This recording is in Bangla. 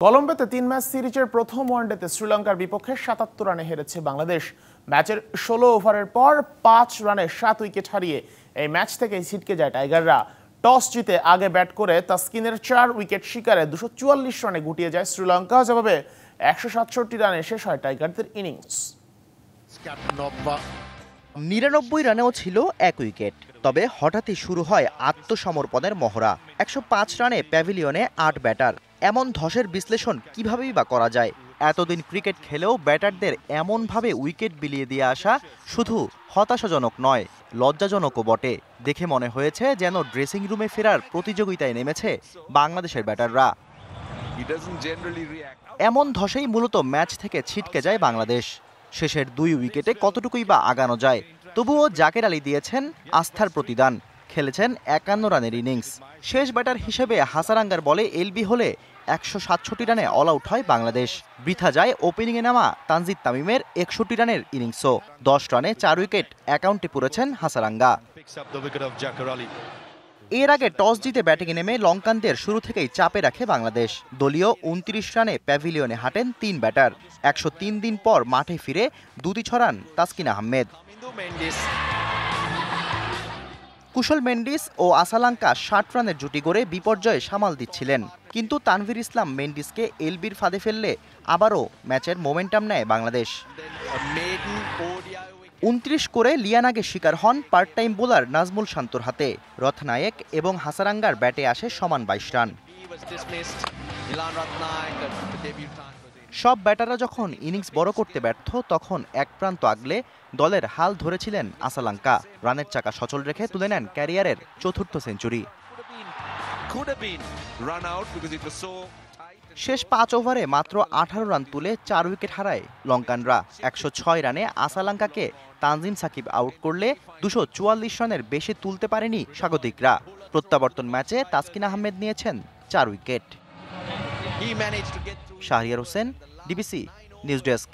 কলম্বোতে ৩ ম্যাচ সিরিজের প্রথম ওয়ানডেতে শ্রীলঙ্কার বিপক্ষে ৭৭ রানে হেরেছে বাংলাদেশ। ম্যাচের ১৬ ওভারের পর ৫ রানে ৭ উইকেট হারিয়ে এই ম্যাচ থেকেই ছিটকে যায় টাইগাররা। টস জিতে আগে ব্যাট করে তাসকিনের ৪ উইকেট শিকারে ২৪৪ রানে গুটিয়ে যায় শ্রীলঙ্কা, যেভাবে ১৬৭ রানে শেষ হয় টাইগারদের ইনিংস। ৯৯ রানেও ছিল ১ উইকেট। তবে হঠাৎই শুরু হয় আত্মসমর্পণের মহড়া। ১০৫ রানে প্যাভিলিয়নে ৮ ব্যাটার। এমন ধসের বিশ্লেষণ কিভাবেই বা করা যায়? এতদিন ক্রিকেট খেলেও ব্যাটারদের এমনভাবে উইকেট বিলিয়ে দিয়ে আসা শুধু হতাশাজনক নয়, লজ্জাজনকও বটে। দেখে মনে হয়েছে যেন ড্রেসিং রুমে ফেরার প্রতিযোগিতায় নেমেছে বাংলাদেশের ব্যাটাররা। এমন ধসেই মূলত ম্যাচ থেকে ছিটকে যায় বাংলাদেশ। শেষের ২ উইকেটে কতটুকুই বা আগানো যায়? তবুও জাকের আলী দিয়েছেন আস্থার প্রতিদান, খেলেছেন ৫১ রানের ইনিংস। শেষ ব্যাটার হিসেবে হাসারাঙ্গার বলে এলবি হলে ১৬৭ রানে অল আউট হয় বাংলাদেশ। বৃথা যায় ওপেনিংয়ে নামা তানজিদ তামিমের ৬১ রানের ইনিংসও। ১০ রানে ৪ উইকেট অ্যাকাউন্টে পুরেছেন হাসারাঙ্গা। এর আগে টস জিতে ব্যাটিংয়ে নেমে লঙ্কানদের শুরু থেকেই চাপে রাখে বাংলাদেশ। দলীয় ২৯ রানে প্যাভিলিয়নে হাঁটেন ৩ ব্যাটার। ১০৩ দিন পর মাঠে ফিরে দুটি ছড়ান তাসকিন আহমেদ। কুশল মেন্ডিস ও আসালাঙ্কা ৬০ রানের জুটি গড়ে বিপর্যয়ে সামাল দিচ্ছিলেন, কিন্তু তানভীর ইসলাম মেন্ডিসকে এলবির ফাঁদে ফেললে আবারও ম্যাচের মোমেন্টাম নেয় বাংলাদেশ। ২৯ করে লিয়ানাগের শিকার হন পার্ট টাইম বোলার নাজমুল শান্তর হাতে। রথনায়েক এবং হাসারাঙ্গার ব্যাটে আসে সমান ২২ রান। সব ব্যাটাররা যখন ইনিংস বড় করতে ব্যর্থ, তখন এক প্রান্ত আগলে দলের হাল ধরেছিলেন আসালাঙ্কা। রানের চাকা সচল রেখে তুলে নেন ক্যারিয়ারের ৪র্থ সেঞ্চুরি। শেষ ৫ ওভারে মাত্র ১৮ রান তুলে ৪ উইকেট হারায় লঙ্কানরা। ১০৬ রানে আসালাঙ্কাকে তানজিম সাকিব আউট করলে ২৪৪ রানের বেশি তুলতে পারেনি স্বাগতিকরা। প্রত্যাবর্তন ম্যাচে তাসকিন আহমেদ নিয়েছেন ৪ wicket. Shahriar Hossain, DBC news desk.